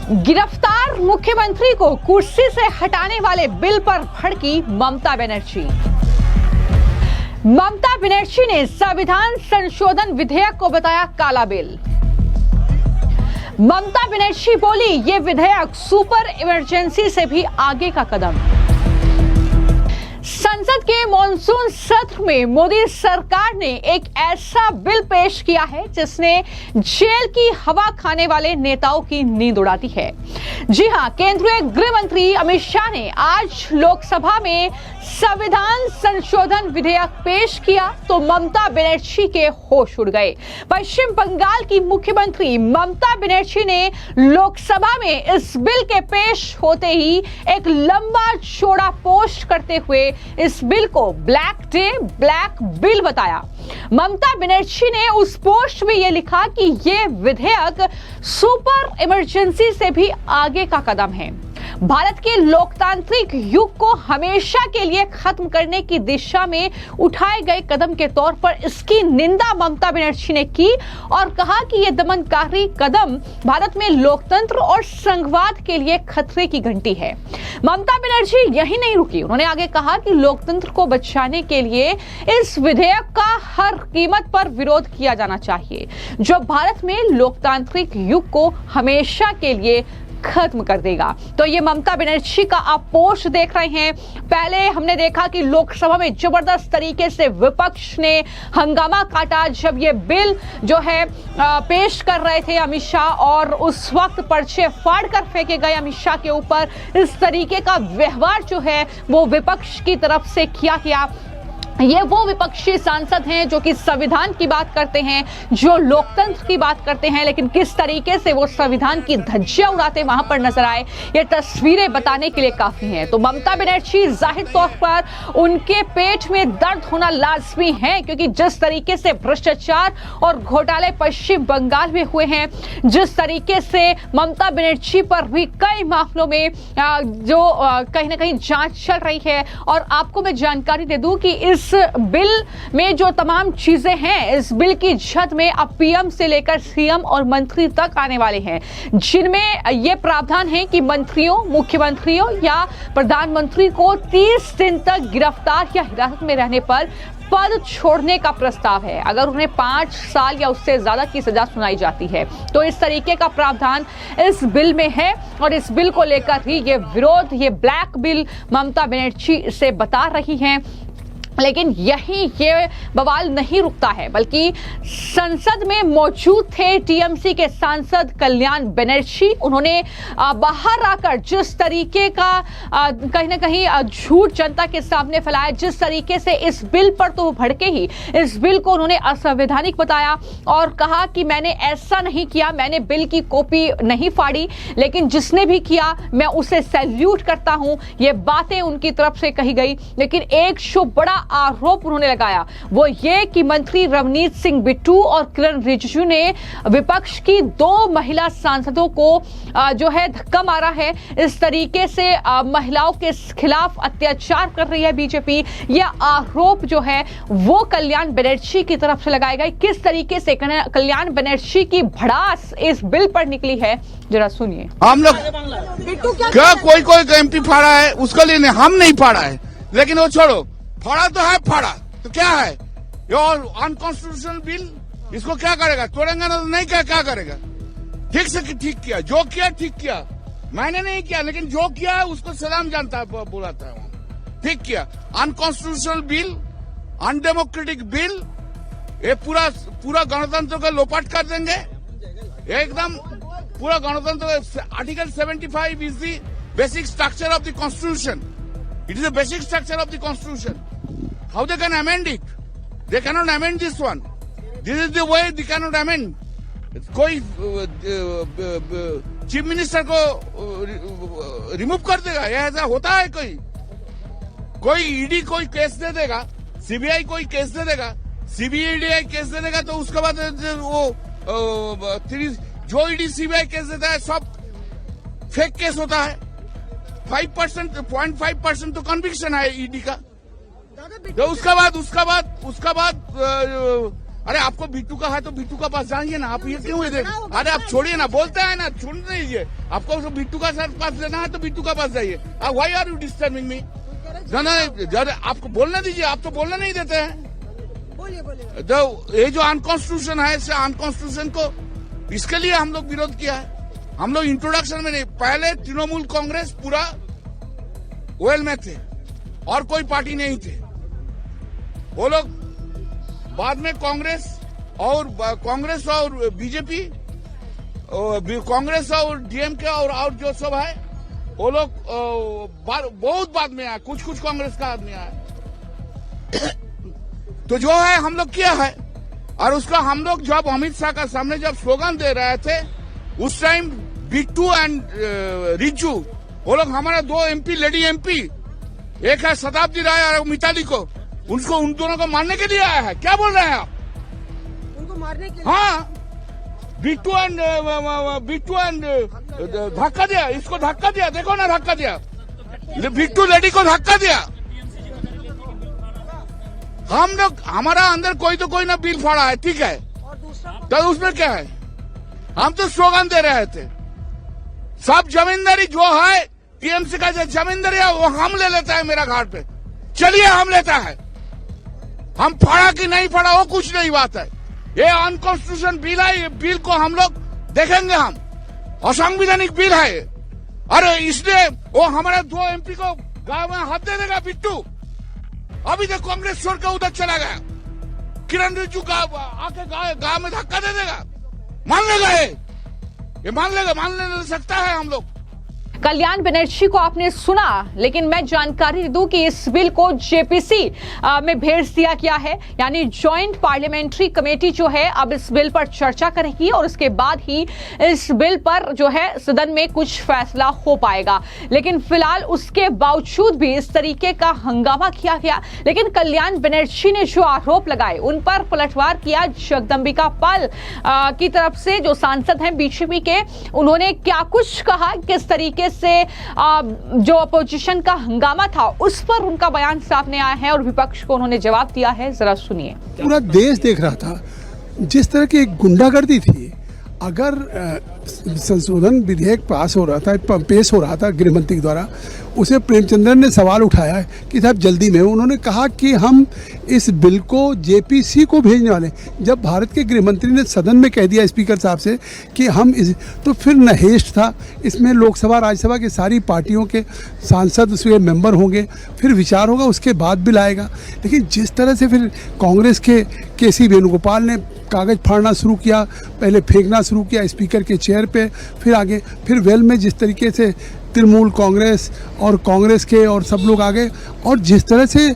गिरफ्तार मुख्यमंत्री को कुर्सी से हटाने वाले बिल पर भड़की ममता बनर्जी। ममता बनर्जी ने संविधान संशोधन विधेयक को बताया काला बिल। ममता बनर्जी बोली, ये विधेयक सुपर इमरजेंसी से भी आगे का कदम। संसद के मॉनसून सत्र में मोदी सरकार ने एक ऐसा बिल पेश किया है जिसने जेल की हवा खाने वाले नेताओं की नींद उड़ाती है। जी हां, केंद्रीय गृह मंत्री अमित शाह ने आज लोकसभा में संविधान संशोधन विधेयक पेश किया तो ममता बनर्जी के होश उड़ गए। पश्चिम बंगाल की मुख्यमंत्री ममता बनर्जी ने लोकसभा में इस बिल के पेश होते ही एक लंबा चौड़ा पोस्ट करते हुए इस बिल को ब्लैक डे ब्लैक बिल बताया। ममता बनर्जी ने उस पोस्ट में यह लिखा कि यह विधेयक सुपर इमरजेंसी से भी आगे का कदम है। भारत के लोकतांत्रिक युग को हमेशा के लिए खत्म करने की दिशा में उठाए गए कदम के तौर पर इसकी निंदा ममता बनर्जी ने की और कहा कि यह दमनकारी कदम भारत में लोकतंत्र और संघवाद के लिए खतरे की घंटी है। ममता बनर्जी यही नहीं रुकी, उन्होंने आगे कहा कि लोकतंत्र को बचाने के लिए इस विधेयक का हर कीमत पर विरोध किया जाना चाहिए, जो भारत में लोकतांत्रिक युग को हमेशा के लिए खत्म कर देगा। तो ये ममता बनर्जी का आप पोस्ट देख रहे हैं। पहले हमने देखा कि लोकसभा में जबरदस्त तरीके से विपक्ष ने हंगामा काटा जब ये बिल जो है पेश कर रहे थे अमित शाह, और उस वक्त पर्चे फाड़ कर फेंके गए अमित शाह के ऊपर। इस तरीके का व्यवहार जो है वो विपक्ष की तरफ से किया गया। ये वो विपक्षी सांसद हैं जो कि संविधान की बात करते हैं, जो लोकतंत्र की बात करते हैं, लेकिन किस तरीके से वो संविधान की धज्जियां उड़ाते वहां पर नजर आए, ये तस्वीरें बताने के लिए काफी हैं। तो ममता बनर्जी जाहिर तौर पर उनके पेट में दर्द होना लाजमी है, क्योंकि जिस तरीके से भ्रष्टाचार और घोटाले पश्चिम बंगाल में हुए हैं, जिस तरीके से ममता बनर्जी पर भी कई मामलों में जो कहीं ना कहीं जांच चल रही है। और आपको मैं जानकारी दे दूं कि इस बिल में जो तमाम चीजें हैं, इस बिल की छत में अब पीएम से लेकर सीएम और मंत्री तक आने वाले हैं, जिनमें यह प्रावधान है कि मंत्रियों, मुख्यमंत्रियों या प्रधानमंत्री को 30 दिन तक गिरफ्तार या हिरासत में रहने पर पद छोड़ने का प्रस्ताव है अगर उन्हें 5 साल या उससे ज्यादा की सजा सुनाई जाती है। तो इस तरीके का प्रावधान इस बिल में है और इस बिल को लेकर ही ये विरोध, ये ब्लैक बिल ममता बनर्जी से बता रही हैं। लेकिन ये बवाल नहीं रुकता है, बल्कि संसद में मौजूद थे टीएमसी के सांसद कल्याण बनर्जी। उन्होंने बाहर आकर जिस तरीके का कहीं ना कहीं झूठ जनता के सामने फैलाया, जिस तरीके से इस बिल पर तो भड़के ही, इस बिल को उन्होंने असंवैधानिक बताया और कहा कि मैंने ऐसा नहीं किया, मैंने बिल की कॉपी नहीं फाड़ी, लेकिन जिसने भी किया मैं उसे सैल्यूट करता हूं। ये बातें उनकी तरफ से कही गई। लेकिन एक जो बड़ा आरोप उन्होंने लगाया वो ये कि मंत्री रवनीत सिंह बिट्टू और किरण रिजिजू ने विपक्ष की 2 महिला सांसदों को जो है धक्का मारा है। इस तरीके से महिलाओं के खिलाफ अत्याचार कर रही है बीजेपी। यह आरोप जो है वो कल्याण बनर्जी की तरफ से लगाया गया। किस तरीके से कल्याण बनर्जी की भड़ास इस बिल पर निकली है, जरा सुनिए। हम लोग क्या कोई एमपी फाड़ा है, उसके लिए हम नहीं फाड़ा है, लेकिन वो छोड़ो, फाड़ा तो है, फाड़ा तो क्या है, ये अनकॉन्स्टिट्यूशनल बिल, इसको क्या करेगा, तोड़ेंगे ना तो नहीं, क्या करेगा। ठीक से ठीक किया, जो किया ठीक किया, मैंने नहीं किया, लेकिन जो किया है उसको सलाम जानता है, बुलाता है, ठीक किया। अनकॉन्स्टिट्यूशनल बिल, अनडेमोक्रेटिक बिल, ये पूरा गणतंत्र को लोपाट कर देंगे एकदम। पूरा गणतंत्र, article 75 is the basic structure of the constitution. It is the basic structure of the constitution. How they can amend it? They cannot amend this one. This is the way they cannot amend. कोई chief minister को remove कर देगा, यह ऐसा होता है? कोई ED कोई केस दे देगा, सीबीआई कोई केस दे देगा, सीबीआई केस दे देगा, तो उसके बाद वो जो ईडी सीबीआई केस देता है सब फेक केस होता है। 0.5% तो कन्विक्शन है ईडी का। तो उसका बाद अरे आपको बिट्टू का है तो बिट्टू का पास जाइए ना, आप ये क्यों है? अरे आप छोड़िए ना, बोलते हैं ना, सुन लीजिए। आपको तो बिट्टू का सर पास लेना है तो बिट्टू का पास जाइए। Why are you disturbing me? आपको बोलने दीजिए, आप तो बोलने नहीं देते हैं। तो ये जो अनकॉन्स्टिट्यूशन है, इसे अनकॉन्स्टिट्यूशन को, इसके लिए हम लोग विरोध किया है। हम लोग इंट्रोडक्शन में नहीं, पहले तृणमूल कांग्रेस पूरा ओएल में थे और कोई पार्टी नहीं थे वो लोग। बाद में कांग्रेस और बीजेपी, कांग्रेस और डीएमके और जो सब है वो लोग बहुत बाद में आए, कुछ कांग्रेस का आदमी आया। तो जो है हम लोग किया है, और उसका हम लोग जब अमित शाह का सामने जब स्लोगन दे रहे थे उस टाइम बिट्टू एंड रिज्जू, वो लोग हमारा 2 एमपी, लेडी एमपी, एक है शताब्दी राय और मिताली को, उन दोनों को मारने के लिए आया है। क्या बोल रहे हैं आप? उनको मारने के लिए? हाँ, बिट्टू एंड धक्का दिया, इसको धक्का दिया, देखो ना धक्का दिया, बिट्टू लेडी को धक्का दिया। हम लोग, हमारा अंदर कोई तो कोई ना बिल फाड़ा है, ठीक है, और दूसरा तो उसमें क्या है? हम तो स्लोगन दे रहे थे, सब जमींदारी जो है टीएमसी का जो जमींदारी है वो हम ले लेता है मेरा घाट पे, चलिए हम लेता है। हम फाड़ा कि नहीं फाड़ा वो कुछ नहीं बात है। ये अनकॉन्स्टिट्यूशन बिल है, ये बिल को हम लोग देखेंगे, हम असंवैधानिक बिल है ये। अरे इसलिए वो हमारे 2 एमपी को गांव में हाथ दे देगा बिट्टू। अभी तक कांग्रेस छोड़ के उधर चला गया, किरण रिज्जू का आके गांव में धक्का दे देगा, मान लेगा ये मान ले सकता है हम लोग। कल्याण बनर्जी को आपने सुना, लेकिन मैं जानकारी दूं कि इस बिल को जेपीसी में भेज दिया गया है, यानी ज्वाइंट पार्लियामेंट्री कमेटी जो है अब इस बिल पर चर्चा करेगी और उसके बाद ही इस बिल पर जो है सदन में कुछ फैसला हो पाएगा। लेकिन फिलहाल उसके बावजूद भी इस तरीके का हंगामा किया गया। लेकिन कल्याण बनर्जी ने जो आरोप लगाए उन पर पलटवार किया जगदंबिका पाल की तरफ से, जो सांसद हैं बीजेपी के। उन्होंने क्या कुछ कहा, किस तरीके से जो अपोजिशन का हंगामा था उस पर उनका बयान सामने आया है और विपक्ष को उन्होंने जवाब दिया है, जरा सुनिए। पूरा देश देख रहा था जिस तरह की गुंडागर्दी थी। अगर संशोधन विधेयक पेश हो रहा था गृह मंत्री द्वारा, उसे प्रेमचंद्रन ने सवाल उठाया है कि साहब जल्दी में, उन्होंने कहा कि हम इस बिल को जेपीसी को भेजने वाले। जब भारत के गृह मंत्री ने सदन में कह दिया स्पीकर साहब से कि हम इस, तो फिर नहेश था इसमें, लोकसभा राज्यसभा की सारी पार्टियों के सांसद उसके मेंबर होंगे, फिर विचार होगा, उसके बाद बिल आएगा। लेकिन जिस तरह से फिर कांग्रेस के केसी वेणुगोपाल ने कागज फाड़ना शुरू किया, पहले फेंकना शुरू किया स्पीकर के चेयर पे, फिर आगे, फिर वेल में जिस तरीके से तृणमूल कांग्रेस और कांग्रेस के और सब लोग आ गए और जिस तरह से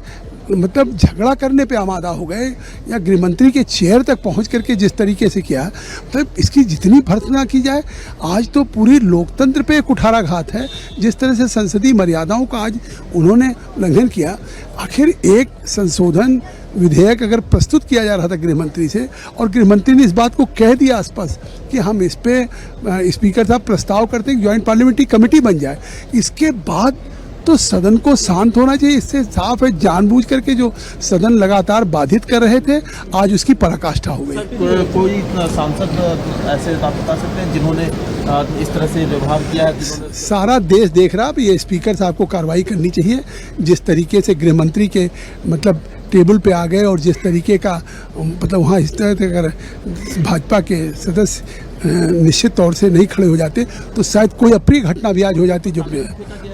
मतलब झगड़ा करने पे आमादा हो गए, या गृहमंत्री के चेयर तक पहुंच करके जिस तरीके से किया, मतलब इसकी जितनी भर्त्सना की जाए, आज तो पूरी लोकतंत्र पे कुठाराघात है। जिस तरह से संसदीय मर्यादाओं का आज उन्होंने उल्लंघन किया। आखिर एक संशोधन विधेयक अगर प्रस्तुत किया जा रहा था गृहमंत्री से, और गृहमंत्री ने इस बात को कह दिया स्पष्ट कि हम इस पे स्पीकर साहब प्रस्ताव करते हैं ज्वाइंट पार्लियामेंट्री कमेटी बन जाए, इसके बाद तो सदन को शांत होना चाहिए। इससे साफ है जानबूझ करके जो सदन लगातार बाधित कर रहे थे, आज उसकी पराकाष्ठा हो गई। कोई सांसद ऐसे आप बता सकते हैं जिन्होंने इस तरह से व्यवहार किया है? सारा देश देख रहा है। अब ये स्पीकर साहब को कार्रवाई करनी चाहिए। जिस तरीके से गृह मंत्री के मतलब टेबल पे आ गए और जिस तरीके का मतलब वहाँ इस तरह से अगर भाजपा के सदस्य निश्चित तौर से नहीं खड़े हो जाते तो शायद कोई अप्रिय घटना भी आज हो जाती। जो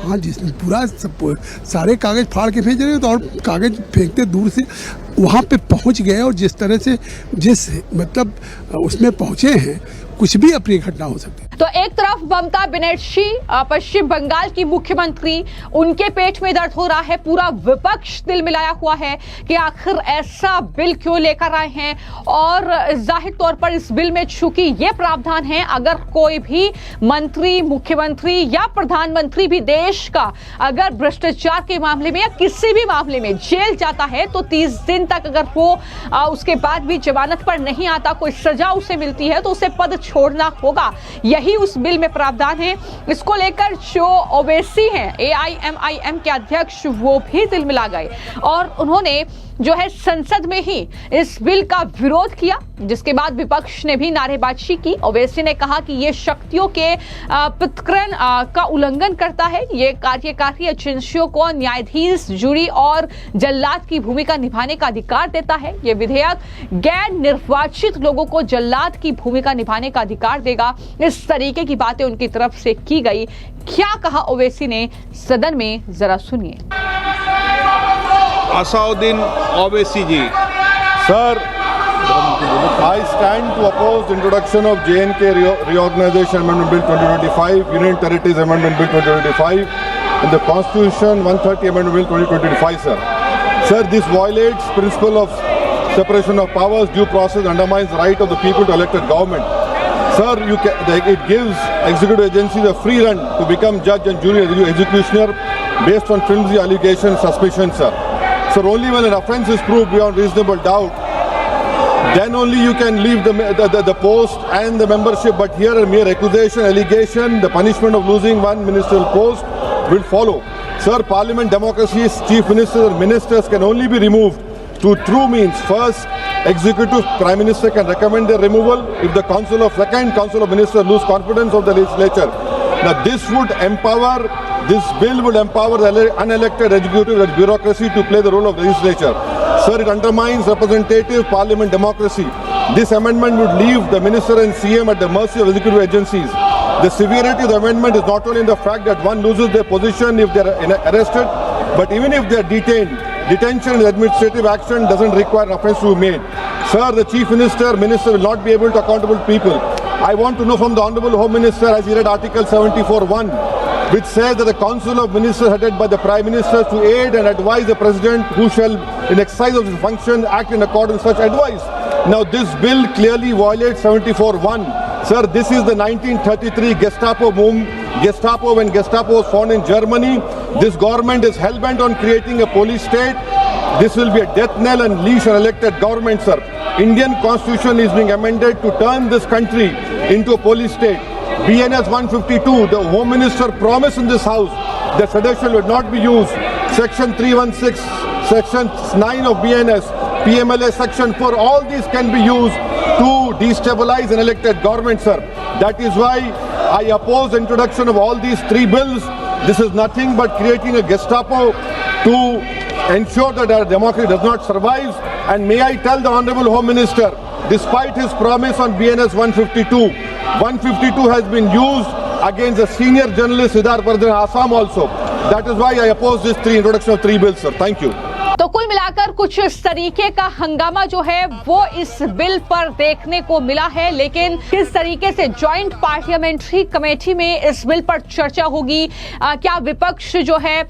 हाँ, जिसमें पूरा सारे कागज फाड़ के फेंक रहे तो, और कागज फेंकते दूर से वहाँ पे पहुँच गए, और जिस तरह से जिस मतलब उसमें पहुँचे हैं, कुछ भी अप्रिय घटना हो सकती है। तो एक तरफ ममता बनर्जी पश्चिम बंगाल की मुख्यमंत्री, उनके पेट में दर्द हो रहा है, पूरा विपक्ष दिल मिलाया हुआ है कि आखिर ऐसा बिल क्यों लेकर आए हैं। और जाहिर तौर पर इस बिल में चूंकि ये प्रावधान है, अगर कोई भी मंत्री, मुख्यमंत्री या प्रधानमंत्री भी देश का अगर भ्रष्टाचार के मामले में या किसी भी मामले में जेल जाता है तो 30 दिन तक अगर वो उसके बाद भी जमानत पर नहीं आता, कोई सजा उसे मिलती है तो उसे पद छोड़ना होगा। यही उस बिल में प्रावधान है। इसको लेकर जो ओवैसी हैं, AIMIM के अध्यक्ष, वो भी दिल मिला गए और उन्होंने जो है संसद में ही इस बिल का विरोध किया, जिसके बाद विपक्ष ने भी नारेबाजी की। ओवैसी ने कहा कि ये शक्तियों के प्रतिकरण का उल्लंघन करता है। ये कार्यकारी एजेंसियों को न्यायाधीश, जूरी और जल्लाद की भूमिका निभाने का अधिकार देता है। ये विधेयक गैर निर्वाचित लोगों को जल्लाद की भूमिका निभाने का अधिकार देगा। इस तरीके की बातें उनकी तरफ से की गई। क्या कहा ओवैसी ने सदन में, जरा सुनिए। असाउद्दीन ओवैसी जी। Sir, I stand to oppose the introduction of J&K Reorganization Amendment Bill 2025, Union Territories Amendment Bill 2025, and the Constitution 130 Amendment Bill 2025, sir. Sir, this violates principle of separation of powers, due process, undermines the right of the people to elected government. Sir, it gives executive agencies a free run to become judge and jury executioner based on flimsy allegations, suspicions, sir. Sir, only when an offence is proved beyond reasonable doubt, then only you can leave the post and the membership. But here a mere accusation, allegation, the punishment of losing one ministerial post will follow. Sir, Parliament democracy's chief ministers and ministers can only be removed through true means. First, executive prime minister can recommend their removal if the council of ministers lose confidence of the legislature. Now this bill would empower the unelected executive and bureaucracy to play the role of legislature. Sir, it undermines representative parliament democracy. This amendment would leave the minister and CM at the mercy of executive agencies. The severity of the amendment is not only in the fact that one loses their position if they are arrested, but even if they are detained. Detention and administrative action doesn't require offence to be made. Sir, the chief minister will not be able to accountable people. I want to know from the Honourable Home Minister, as he read Article 74(1), which says that the Council of Ministers headed by the Prime Minister to aid and advise the President, who shall, in exercise of his function, act in accordance with such advice. Now, this bill clearly violates 74(1). Sir, this is the 1933 Gestapo when Gestapo was found in Germany. This government is hell-bent on creating a police state. This will be a death knell and leash an elected government, sir. Indian Constitution is being amended to turn this country into a police state. BNS 152, the Home Minister promised in this House that sedition would not be used. Section 316, Section 9 of BNS, PMLA Section 4, all these can be used to destabilize an elected government, sir. That is why I oppose the introduction of all these three bills. This is nothing but creating a Gestapo to ensure that our democracy does not survive. And may I tell the Honourable Home Minister, despite his promise on BNS 152 has been used against a senior journalist Siddharth Vardhan Assam also. That is why I oppose this introduction of three bills, sir. Thank you. तो कुल मिलाकर कुछ इस तरीके का हंगामा जो है वो इस बिल पर देखने को मिला है। लेकिन किस तरीके से जॉइंट पार्लियामेंट्री कमेटी में इस बिल पर चर्चा होगी, क्या विपक्ष जो है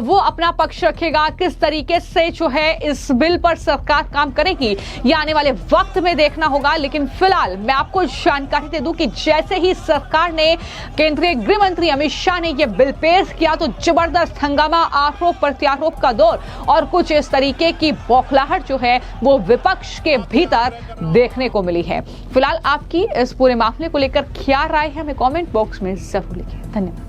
वो अपना पक्ष रखेगा, किस तरीके से जो है इस बिल पर सरकार काम करेगी, ये आने वाले वक्त में देखना होगा। लेकिन फिलहाल मैं आपको जानकारी दे दूं कि जैसे ही सरकार ने, केंद्रीय गृह मंत्री अमित शाह ने यह बिल पेश किया तो जबरदस्त हंगामा, आरोप प्रत्यारोप का दौर और कुछ इस तरीके की बौखलाहट जो है वो विपक्ष के भीतर देखने को मिली है। फिलहाल आपकी इस पूरे मामले को लेकर क्या राय है, हमें कमेंट बॉक्स में जरूर लिखिए। धन्यवाद।